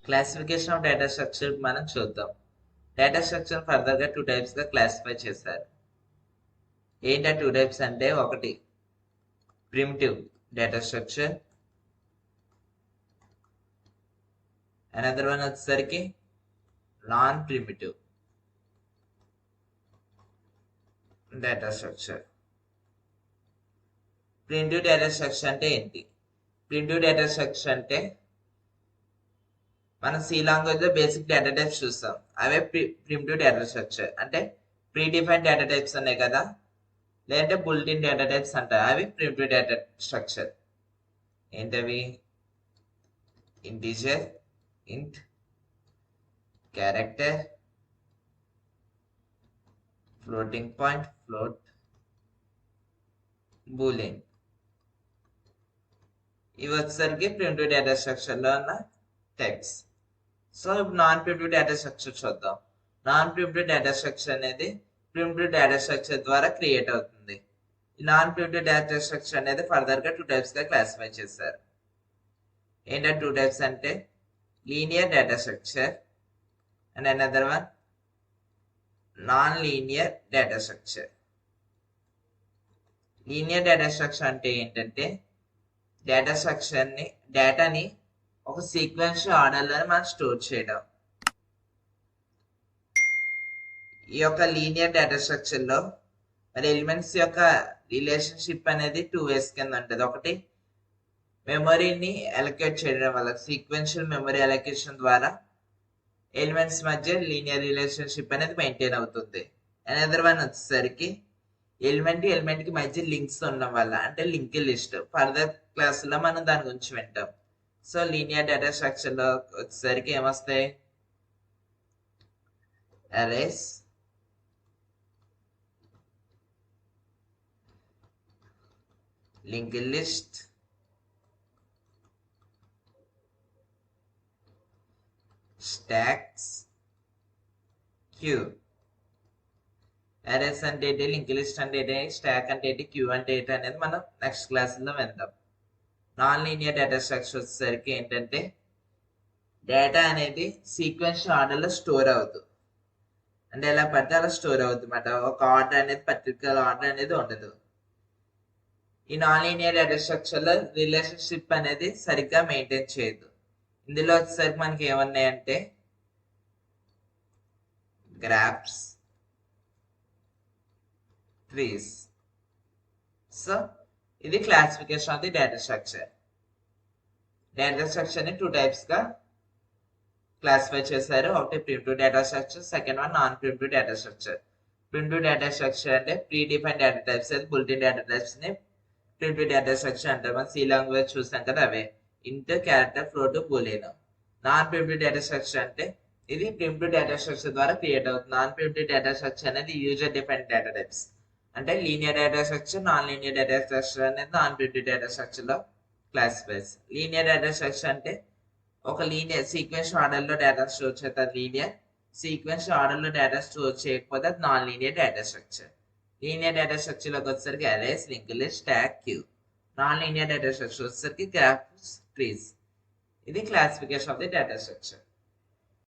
Classification of data structure మనం చూద్దాం. Data structure further గా 2 టైప్స్ గా క్లాసిఫై చేశారు. ఏంటి ఆ 2 టైప్స్ అంటే, ఒకటి primitive data structure, another one వచ్చేసరికి non primitive data structure. Primitive data structure అంటే ఏంటి? ప్రిమిటివ్ డేటా స్ట్రక్చర్ అంటే మనం సి లాంగ్వేజ్ లో బేసిక్ డేటా టైప్స్ చూస్తాం. అవే ప్రిమిటివ్ డేటా స్ట్రక్చర్. అంటే ప్రీ డిఫైన్ డేటా టైప్స్ ఉన్నాయి కదా, లేదంటే బుల్టిన్ డేటా టైప్స్ అంటారు, అవి ప్రిమిటివ్ డేటా స్ట్రక్చర్. ఏంటవి? Integer, int, character, floating point, float, boolean. ఇవి వచ్చేసరికి ప్రిమిటివ్ డేటా స్ట్రక్చర్ లో ఉన్న టైప్స్. సో ఇప్పుడు నాన్ ప్రిమిటివ్ డేటా స్ట్రక్చర్ చూద్దాం. నాన్ ప్రిమిటివ్ డేటా స్ట్రక్చర్ అనేది ప్రిమిటివ్ డేటా స్ట్రక్చర్ ద్వారా క్రియేట్ అవుతుంది. ఈ నాన్ ప్రిమిటివ్ డేటా స్ట్రక్చర్ అనేది ఫర్దర్ గా 2 టైప్స్ గా క్లాసిఫై చేశారు. ఏంటంటే 2 టైప్స్ అంటే linear data structure and another one non linear data structure. Linear data structure అంటే ఏంటంటే డేటాని ఒక సీక్వెన్షియల్ ఆర్డర్లో మనం స్టోర్ చేయడం. ఈ యొక్క లీనియర్ డేటా స్ట్రక్చర్ లో మరి ఎలిమెంట్స్ యొక్క రిలేషన్షిప్ అనేది 2 వేస్ కింద ఉంటుంది. ఒకటి మెమరీని అలొకేట్ చేయడం వల్ల, సీక్వెన్షియల్ మెమరీ అలొకేషన్ ద్వారా ఎలిమెంట్స్ మధ్య లీనియర్ రిలేషన్షిప్ అనేది మెయింటైన్ అవుతుంది. అనదర్ వన్ వచ్చేసరికి ఎలిమెంట్ కి మధ్య లింక్స్ ఉండడం వల్ల, అంటే లింక్ లిస్ట్. ఫర్దర్ క్లాస్ లో మనం దాని గురించి వింటాం. సో లీనియర్ డేటా స్ట్రక్చర్ లో వచ్చేసరికి ఏమొస్తాయి? Arrays, link list, stacks, queue. Arrays అంటే ఏంటి, లింక్ లిస్ట్ అంటే ఏంటి, స్టాక్ అంటే ఏంటి, క్యూ అంటే ఏంటి అనేది మనం నెక్స్ట్ క్లాస్లో విందాం. నాన్ లీనియర్ డేటా స్ట్రక్చర్ వచ్చేసరికి ఏంటంటే డేటా అనేది సీక్వెన్షియల్ ఆర్డర్లో స్టోర్ అవుతుంది. అంటే ఎలా పడితే అలా స్టోర్ అవుతుంది అన్నమాట. ఒక ఆర్డర్ అనేది, పర్టికులర్ ఆర్డర్ అనేది ఉండదు. ఈ నాన్ లీనియర్ డేటా స్ట్రక్చర్ లో రిలేషన్షిప్ అనేది సరిగ్గా మెయింటైన్ చేయదు. ఇందులో వచ్చేసరికి మనకి ఏమన్నాయంటే గ్రాఫ్స్, ట్రీస్. సో ఇది classification of the data structure. Data structure ని 2 టైప్స్ గా క్లాసిఫై చేశారు. ఒకటి primitive data structure, second one non primitive data structure. Primitive data structure అంటే ప్రీ డిఫైన్ డేటా టైప్స్, అయితే బుల్టిన్ డేటా టైప్స్ ని primitive data structure అంటారు. మనం C language చూసాం కదా, అవే ఇంట్, character, float, Boolean. Non primitive data structure అంటే ఇది ప్రిమిటివ్ డేటా స్ట్రక్చర్ ద్వారా క్రియేట్ అవుతుంది. నాన్ ప్రిమిటివ్ డేటా స్ట్రక్చర్ అనేది యూజర్ డిఫైన్డ్ డేటా టైప్స్. అంటే linear data structure, non linear data structure అనేది నాన్ ప్రిమిటివ్ డేటా స్ట్రక్చర్ లో క్లాసిఫైస్. లీనియర్ డేటా స్ట్రక్చర్ అంటే ఒక లీనియర్ సీక్వెన్స్ ఆర్డర్ లో డేటా స్టోర్ చేస్తారు. లీనియర్ సీక్వెన్స్ ఆర్డర్ లో డేటా స్టోర్ చేయకపోతే అది non linear data structure. Linear data structure లోకి వచ్చేసరికి arrays, link list, stock, queue. Non linear data structure వచ్చేసరికి గ్రాఫ్స్, ట్రీస్. ఇది classification of the data structure.